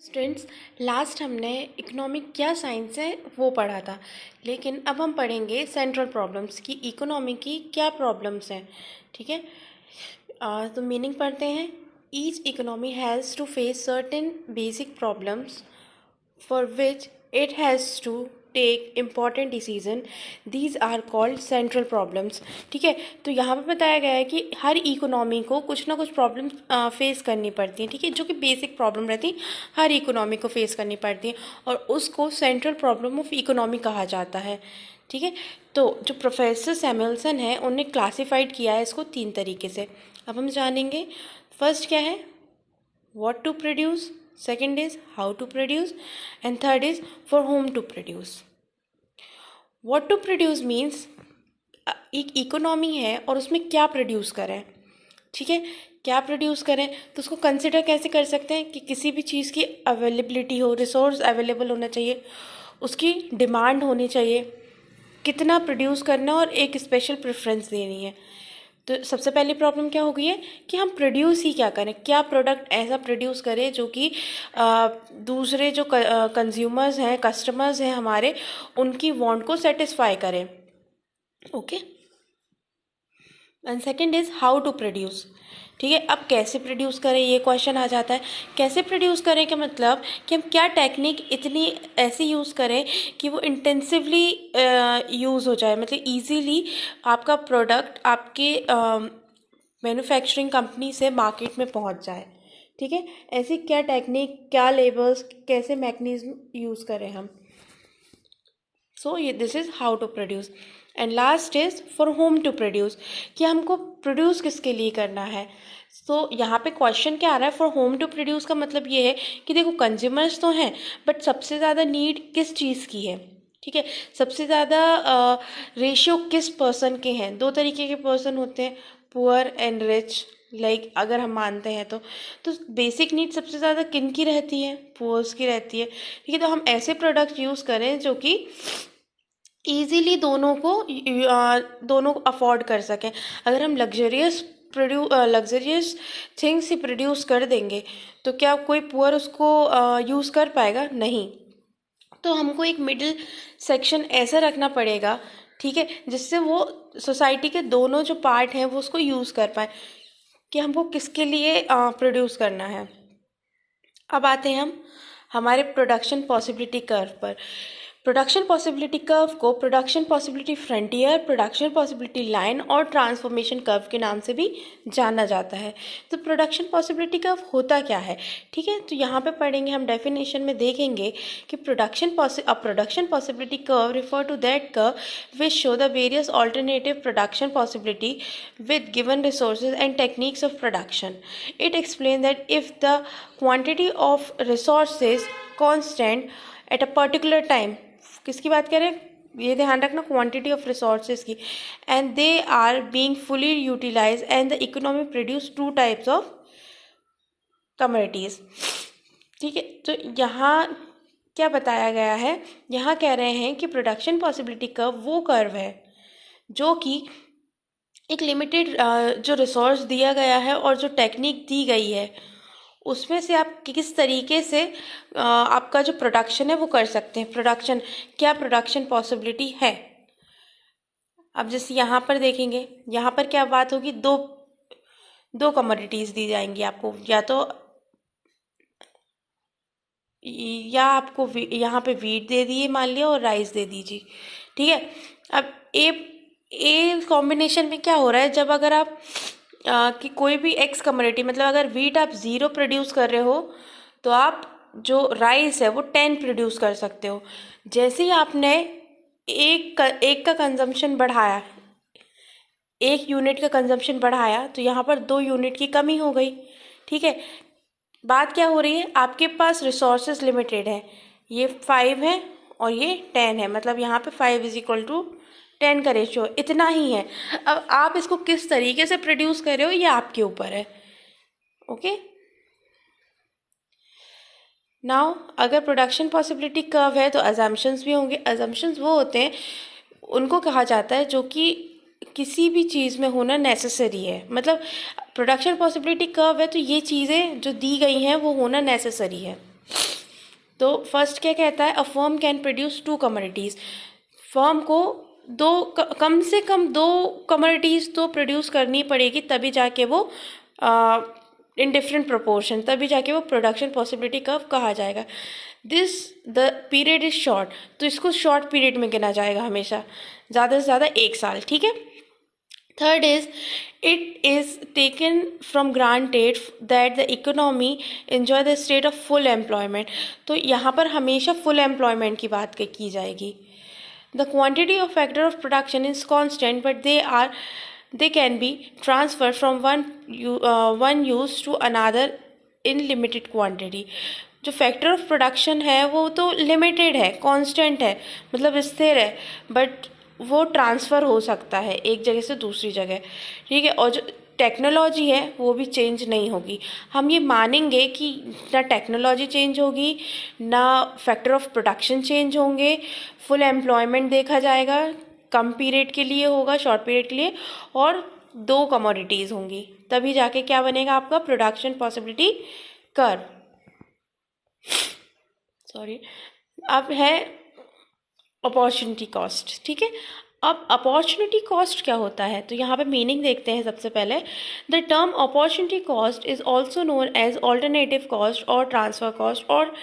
Students, last हमने economic क्या science है वो पढ़ा था, लेकिन अब हम पढ़ेंगे सेंट्रल प्रॉब्लम्स की इकोनॉमी की क्या प्रॉब्लम्स हैं। ठीक है, तो मीनिंग पढ़ते हैं। Each economy has to face certain basic problems for which it has to take important decision. These are called central problems. ठीक है, तो यहाँ पे बताया गया है कि हर इकोनॉमी को कुछ ना कुछ प्रॉब्लम फेस करनी पड़ती हैं। ठीक है, जो कि बेसिक प्रॉब्लम रहती है, हर इकोनॉमी को फेस करनी पड़ती है और उसको सेंट्रल प्रॉब्लम ऑफ इकोनॉमी कहा जाता है। ठीक है, तो जो प्रोफेसर सैमुअल्सन है उन्होंने क्लासीफाइड किया है इसको 3 तरीके से। अब हम जानेंगे फर्स्ट क्या है, what to produce, second is how to produce, and third is for whom to produce. What to produce means एक इकोनॉमी है और उसमें क्या प्रोड्यूस करें। ठीक है, क्या प्रोड्यूस करें तो उसको कंसिडर कैसे कर सकते हैं कि किसी भी चीज़ की अवेलेबिलिटी हो, रिसोर्स अवेलेबल होना चाहिए, उसकी डिमांड होनी चाहिए, कितना प्रोड्यूस करना और एक स्पेशल प्रेफरेंस देनी है। तो सबसे पहली प्रॉब्लम क्या हो गई है कि हम प्रोड्यूस ही क्या करें, क्या प्रोडक्ट ऐसा प्रोड्यूस करें जो कि दूसरे जो कंज्यूमर्स हैं, कस्टमर्स हैं हमारे, उनकी वांट को सेटिस्फाई करें। Okay, and second is how to produce. ठीक है, अब कैसे प्रोड्यूस करें ये क्वेश्चन आ जाता है। कैसे प्रोड्यूस करें का मतलब कि हम क्या टेक्निक इतनी ऐसी यूज़ करें कि वो इंटेंसिवली यूज़ हो जाए, मतलब इजीली आपका प्रोडक्ट आपके मैन्युफैक्चरिंग कंपनी से मार्केट में पहुंच जाए। ठीक है, ऐसी क्या टेक्निक, क्या लेबर्स, कैसे मैकेनिज्म यूज़ करें हम। सो ये this is how to produce. And last is for whom to produce, कि हमको प्रोड्यूस किसके लिए करना है। तो यहाँ पे क्वेश्चन क्या आ रहा है, फॉर होम टू प्रोड्यूस का मतलब ये है कि देखो कंज्यूमर्स तो हैं, बट सबसे ज़्यादा नीड किस चीज़ की है। ठीक है, सबसे ज़्यादा रेशियो किस पर्सन के हैं। 2 तरीके के पर्सन होते हैं, पुअर एंड रिच। लाइक अगर हम मानते हैं तो बेसिक नीड सबसे ज़्यादा किन की रहती है, पुअर्स की रहती है। ठीक है, तो हम ऐसे प्रोडक्ट यूज़ करें जो कि ईजीली दोनों अफोर्ड कर सकें। अगर हम लग्जरियस थिंग्स ही प्रोड्यूस कर देंगे तो क्या कोई पुअर उसको यूज़ कर पाएगा? नहीं। तो हमको एक मिडिल सेक्शन ऐसा रखना पड़ेगा, ठीक है, जिससे वो सोसाइटी के दोनों जो पार्ट हैं वो उसको यूज़ कर पाए कि हमको किसके लिए प्रोड्यूस करना है। अब आते हैं हम हमारे प्रोडक्शन पॉसिबिलिटी कर्व पर। प्रोडक्शन पॉसिबिलिटी कर्व को production possibility frontier, production possibility line और ट्रांसफॉर्मेशन कर्व के नाम से भी जाना जाता है। तो प्रोडक्शन पॉसिबिलिटी कर्व होता क्या है? ठीक है, तो यहाँ पे पढ़ेंगे हम, डेफिनेशन में देखेंगे कि production possibility curve refer to that curve which show the various alternative production possibility with given resources and techniques of production. It explains that if the quantity of resources constant at a particular time, किसकी बात करें, ये ध्यान रखना, quantity of resources की, and they are being fully utilize and the economy produce 2 types of commodities. ठीक है, तो यहाँ क्या बताया गया है, यहाँ कह रहे हैं कि प्रोडक्शन पॉसिबिलिटी कर्व वो कर्व है जो कि एक लिमिटेड जो रिसोर्स दिया गया है और जो टेक्निक दी गई है उसमें से आप किस तरीके से आपका जो प्रोडक्शन है वो कर सकते हैं। प्रोडक्शन क्या, प्रोडक्शन पॉसिबिलिटी है। अब जैसे यहाँ पर देखेंगे, यहाँ पर क्या बात होगी, दो कमोडिटीज़ दी जाएंगी आपको, या आपको यहाँ पे वीट दे दिए मान लिया और राइस दे दीजिए। ठीक है, अब ए कॉम्बिनेशन में क्या हो रहा है, जब अगर आप कि कोई भी एक्स कमोडिटी, मतलब अगर वीट आप 0 प्रोड्यूस कर रहे हो तो आप जो राइस है वो 10 प्रोड्यूस कर सकते हो। जैसे ही आपने एक का कंजम्पशन बढ़ाया, 1 यूनिट का कंजम्पशन बढ़ाया, तो यहाँ पर 2 यूनिट की कमी हो गई। ठीक है, बात क्या हो रही है, आपके पास रिसोर्सेज लिमिटेड है, ये 5 है और ये 10 है, मतलब यहाँ पे 5 = 10 का रेशियो इतना ही है। अब आप इसको किस तरीके से प्रोड्यूस कर रहे हो ये आपके ऊपर है। ओके, नाउ अगर प्रोडक्शन पॉसिबिलिटी कर्व है तो अजम्पशंस भी होंगे। अजम्पशंस वो होते हैं, उनको कहा जाता है जो कि किसी भी चीज़ में होना नेसेसरी है। मतलब प्रोडक्शन पॉसिबिलिटी कर्व है तो ये चीज़ें जो दी गई हैं वो होना नेसेसरी है। तो फर्स्ट क्या कहता है, a firm can produce 2 commodities, firm को कम से कम 2 कमोडिटीज़ तो प्रोड्यूस करनी पड़ेगी, तभी जाके वो इन डिफरेंट प्रोपोर्शन, तभी जाके वो प्रोडक्शन पॉसिबिलिटी कर्व कहा जाएगा। द पीरियड इज शॉर्ट, तो इसको शॉर्ट पीरियड में गिना जाएगा हमेशा, ज़्यादा से ज़्यादा 1 साल, ठीक है। Third is it is taken from granted that the economy enjoy the state of full employment, तो यहाँ पर हमेशा फुल एम्प्लॉयमेंट की बात की जाएगी। The quantity of factor of production is constant, but they can be transferred from one use to another in limited quantity. जो factor of production है वो तो लिमिटेड है, कांस्टेंट है, मतलब स्थिर है, बट वो ट्रांसफ़र हो सकता है एक जगह से दूसरी जगह, ठीक है। और जो टेक्नोलॉजी है वो भी चेंज नहीं होगी। हम ये मानेंगे कि ना टेक्नोलॉजी चेंज होगी, ना फैक्टर ऑफ प्रोडक्शन चेंज होंगे, फुल एम्प्लॉयमेंट देखा जाएगा, कम पीरियड के लिए होगा, शॉर्ट पीरियड के लिए, और 2 कमोडिटीज़ होंगी, तभी जाके क्या बनेगा आपका प्रोडक्शन पॉसिबिलिटी कर्व। सॉरी, अब है अपॉर्चुनिटी कॉस्ट, ठीक है। अब अपॉर्चुनिटी कॉस्ट क्या होता है, तो यहाँ पे मीनिंग देखते हैं सबसे पहले। The term opportunity cost is also known as alternative cost और ट्रांसफर कॉस्ट और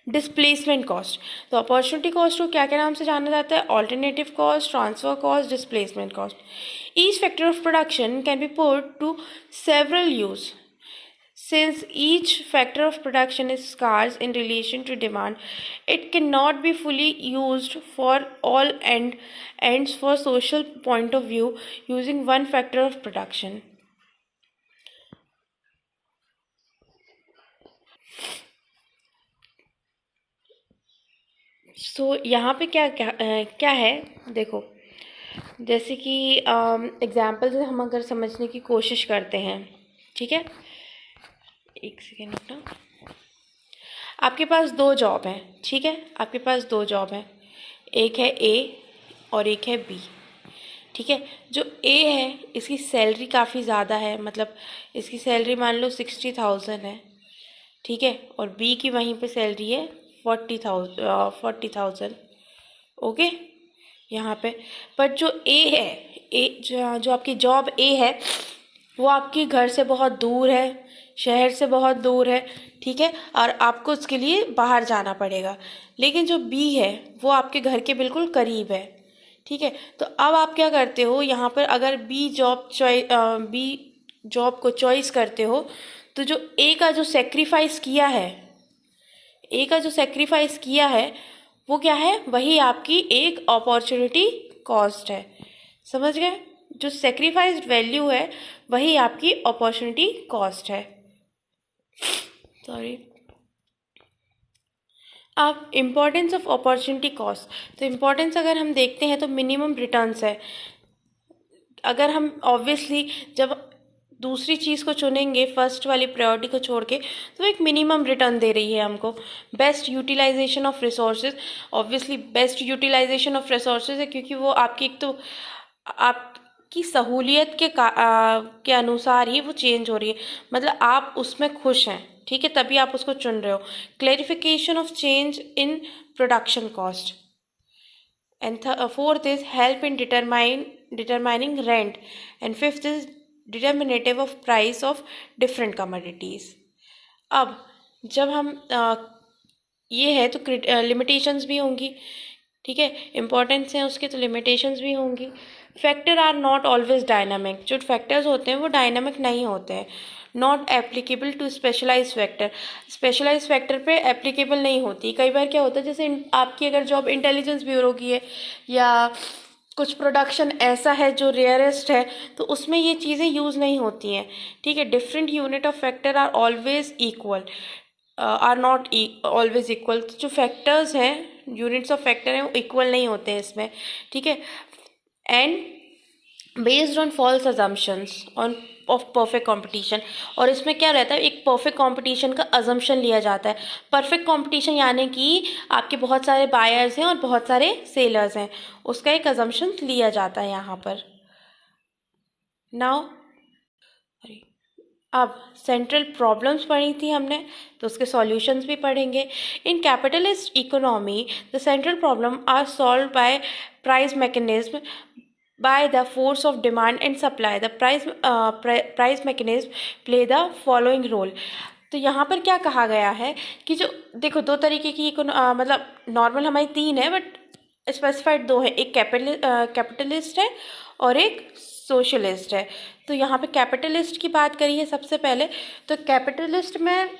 डिस्प्लेसमेंट कॉस्ट। तो अपॉर्चुनिटी कॉस्ट को क्या क्या नाम से जाना जाता है, alternative cost, transfer cost, displacement cost. Each factor of production can be put to several use. Since each factor of production is scarce in relation to demand, it cannot be fully used for all ends for social point of view using one factor of production. So यहाँ पे क्या है, देखो, जैसे कि example से हम अगर समझने की कोशिश करते हैं, ठीक है, एक सेकेंड रुकना। आपके पास 2 जॉब हैं, ठीक है, आपके पास 2 जॉब हैं, एक है ए और एक है बी, ठीक है। जो ए है इसकी सैलरी काफ़ी ज़्यादा है, मतलब इसकी सैलरी मान लो 60,000 है, ठीक है, और बी की वहीं पे सैलरी है 40,000, ओके यहाँ पे। बट जो ए है, जो आपकी जॉब ए है वो आपके घर से बहुत दूर है, शहर से बहुत दूर है, ठीक है, और आपको उसके लिए बाहर जाना पड़ेगा। लेकिन जो बी है वो आपके घर के बिल्कुल करीब है, ठीक है। तो अब आप क्या करते हो, यहाँ पर अगर बी जॉब को चॉइस करते हो, तो जो ए का जो सेक्रीफाइस किया है वो क्या है, वही आपकी एक अपॉर्चुनिटी कॉस्ट है, समझ गए। जो सेक्रीफाइस्ड वैल्यू है वही आपकी अपॉर्चुनिटी कॉस्ट है। सॉरी, अब इम्पोर्टेंस ऑफ अपॉर्चुनिटी कॉस्ट, तो इम्पोर्टेंस अगर हम देखते हैं तो मिनिमम रिटर्न्स है। अगर हम ऑब्वियसली जब दूसरी चीज़ को चुनेंगे फर्स्ट वाली प्रायोरिटी को छोड़ के, तो एक मिनिमम रिटर्न दे रही है हमको। Best utilization of resources, obviously best utilization of resources है, क्योंकि वो आपकी एक तो आपकी सहूलियत के अनुसार ही वो चेंज हो रही है, मतलब आप उसमें खुश हैं, ठीक है, तभी आप उसको चुन रहे हो। Clarification of change in production cost, and fourth is help in determining rent, and fifth is determinative of price of different commodities. अब जब हम ये है तो लिमिटेशंस भी होंगी, ठीक है, इम्पोर्टेंस है उसके तो लिमिटेशंस भी होंगी। Factor are not always dynamic, जो फैक्टर्स होते हैं वो डायनामिक नहीं होते हैं। Not applicable to specialize factor, specialize factor पे एप्लीकेबल नहीं होती। कई बार क्या होता है, जैसे आपकी अगर जॉब इंटेलिजेंस ब्यूरो की है या कुछ प्रोडक्शन ऐसा है जो रेयरेस्ट है, तो उसमें ये चीज़ें यूज़ नहीं होती हैं, ठीक है। Different unit of factor are always equal, are not always equal, जो फैक्टर्स हैं, यूनिट्स ऑफ फैक्टर हैं, वो इक्वल नहीं होते हैं इसमें, ठीक है। And based on false assumptions on of perfect competition, और इसमें क्या रहता है, एक परफेक्ट कंपटीशन का अजम्पशन लिया जाता है। परफेक्ट कंपटीशन यानी कि आपके बहुत सारे बायर्स हैं और बहुत सारे सेलर्स हैं, उसका एक अजम्पशन लिया जाता है यहाँ पर। नाउ अब सेंट्रल प्रॉब्लम्स पढ़ी थी हमने, तो उसके सॉल्यूशंस भी पढ़ेंगे। In capitalist economy the central problem are solved by price mechanism by the force of demand and supply. The price mechanism play the following role. तो यहाँ पर क्या कहा गया है कि जो देखो दो तरीके की मतलब नॉर्मल हमारी तीन है बट स्पेसिफाइड दो है, एक कैपिटलिस्ट है और एक सोशलिस्ट है। तो यहाँ पे कैपिटलिस्ट की बात करिए सबसे पहले। तो कैपिटलिस्ट में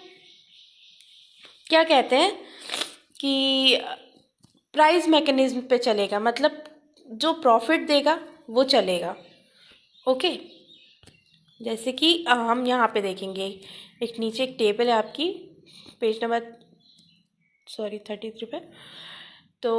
क्या कहते हैं कि प्राइस मैकेनिज्म पे चलेगा, मतलब जो प्रॉफिट देगा वो चलेगा। ओके, जैसे कि हम यहाँ पे देखेंगे, एक नीचे एक टेबल है आपकी पेज नंबर 33 पे। तो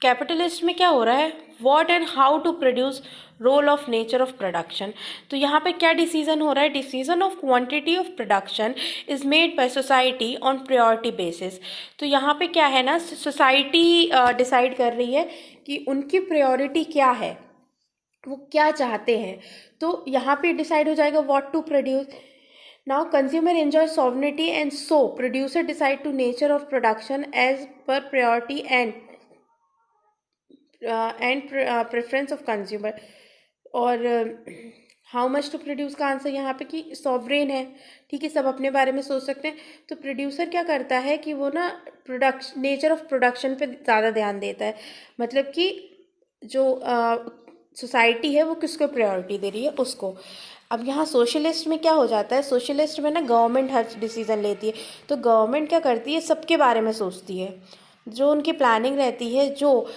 कैपिटलिस्ट में क्या हो रहा है, what and how to produce, role of nature of production. तो यहाँ पे क्या डिसीजन हो रहा है, decision of quantity of production is made by society on priority basis. तो यहाँ पे क्या है ना, सोसाइटी डिसाइड कर रही है कि उनकी प्रायोरिटी क्या है, वो क्या चाहते हैं। तो यहाँ पे डिसाइड हो जाएगा what to produce. Now consumer enjoy sovereignty and so producer decide to nature of production as per priority and preference of consumer. और हाउ मच टू प्रोड्यूस का आंसर यहाँ पे कि सॉवरेन है, ठीक है, सब अपने बारे में सोच सकते हैं। तो प्रोड्यूसर क्या करता है कि वो ना प्रोडक्शन, नेचर ऑफ प्रोडक्शन पे ज़्यादा ध्यान देता है, मतलब कि जो सोसाइटी है वो किसको प्रायोरिटी दे रही है उसको। अब यहाँ सोशलिस्ट में क्या हो जाता है, सोशलिस्ट में ना गवर्नमेंट हर डिसीजन लेती है। तो गवर्नमेंट क्या करती है, सबके बारे में सोचती है, जो उनकी प्लानिंग रहती है, जो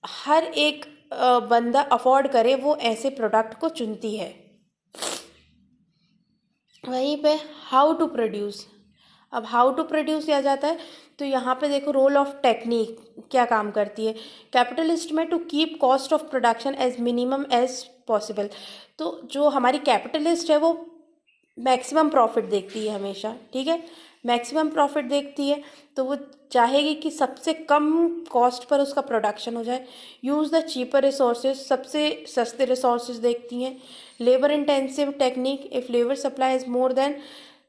हर एक बंदा अफोर्ड करे वो ऐसे प्रोडक्ट को चुनती है। वहीं पे हाउ टू प्रोड्यूस, अब हाउ टू प्रोड्यूस किया जाता है। तो यहाँ पे देखो रोल ऑफ टेक्निक क्या काम करती है कैपिटलिस्ट में, to keep cost of production as minimum as possible. तो जो हमारी कैपिटलिस्ट है वो मैक्सिमम प्रॉफिट देखती है हमेशा, ठीक है, मैक्सिमम प्रॉफिट देखती है। तो वो चाहेगी कि सबसे कम कॉस्ट पर उसका प्रोडक्शन हो जाए। यूज़ द चीपर रिसोर्सेज, सबसे सस्ते रिसोर्सेज देखती हैं। Labour intensive technique, if labour supply is more than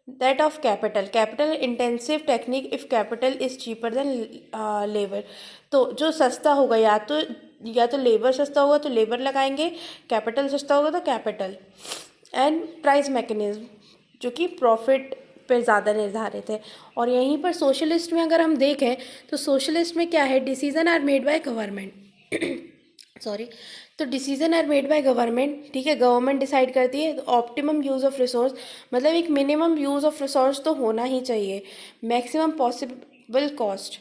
that of capital, capital intensive technique if capital is cheaper than labour. तो जो सस्ता होगा, या तो लेबर सस्ता होगा तो लेबर लगाएंगे, कैपिटल सस्ता होगा तो कैपिटल। एंड प्राइस मैकेनिज्म जो कि प्रॉफिट पे ज़्यादा निर्धारित है। और यहीं पर सोशलिस्ट में अगर हम देखें तो सोशलिस्ट में क्या है, decision are made by government sorry, तो decision are made by government, ठीक है, गवर्नमेंट डिसाइड करती है। ऑप्टिमम यूज़ ऑफ रिसोर्स, मतलब एक मिनिमम यूज़ ऑफ रिसोर्स तो होना ही चाहिए। मैक्सिमम पॉसिबल कॉस्ट,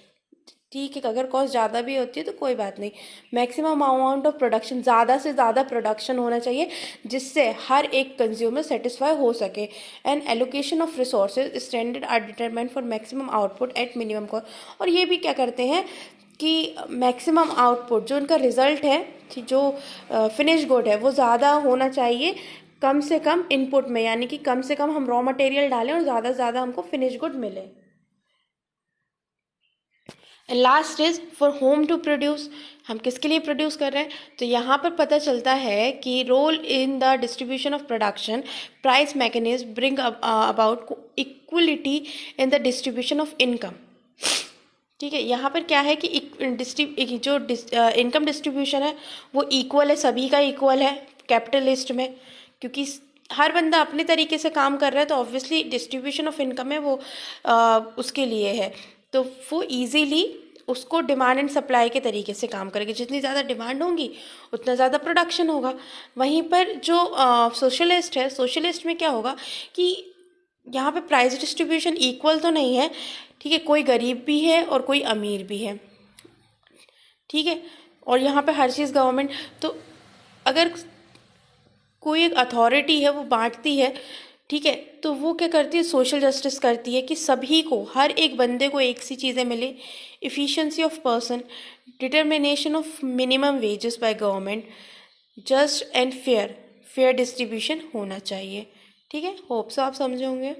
ठीक है, अगर कॉस्ट ज़्यादा भी होती है तो कोई बात नहीं। मैक्सिमम अमाउंट ऑफ प्रोडक्शन, ज़्यादा से ज़्यादा प्रोडक्शन होना चाहिए जिससे हर एक कंज्यूमर सेटिस्फाई हो सके। And allocation of resources standard are determined for maximum output at minimum cost. और ये भी क्या करते हैं कि मैक्सिमम आउटपुट, जो उनका रिजल्ट है, जो फिनिश गुड है, वो ज़्यादा होना चाहिए कम से कम इनपुट में, यानी कि कम से कम हम रॉ मटेरियल डालें और ज़्यादा से ज़्यादा हमको फिनिश गुड मिले। Last is for whom to produce, हम किसके लिए प्रोड्यूस कर रहे हैं। तो यहाँ पर पता चलता है कि role in the distribution of production, price mechanism bring about equality in the distribution of income, ठीक है। यहाँ पर क्या है कि जो इनकम डिस्ट्रीब्यूशन है वो इक्वल है, सभी का इक्वल है कैपिटलिस्ट में, क्योंकि हर बंदा अपने तरीके से काम कर रहा है, तो ऑब्वियसली डिस्ट्रीब्यूशन ऑफ इनकम है वो उसके लिए है। तो वो इजीली उसको डिमांड एंड सप्लाई के तरीके से काम करेगी, जितनी ज़्यादा डिमांड होगी उतना ज़्यादा प्रोडक्शन होगा। वहीं पर जो सोशलिस्ट है, सोशलिस्ट में क्या होगा कि यहाँ पे प्राइस डिस्ट्रीब्यूशन इक्वल तो नहीं है, ठीक है, कोई गरीब भी है और कोई अमीर भी है, ठीक है, और यहाँ पे हर चीज़ गवर्नमेंट। तो अगर कोई एक अथॉरिटी है वो बांटती है, ठीक है, तो वो क्या करती है, सोशल जस्टिस करती है कि सभी को, हर एक बंदे को एक सी चीज़ें मिले। Efficiency of person, determination of minimum wages by government, just and fair distribution होना चाहिए, ठीक है। होप सो आप समझे होंगे।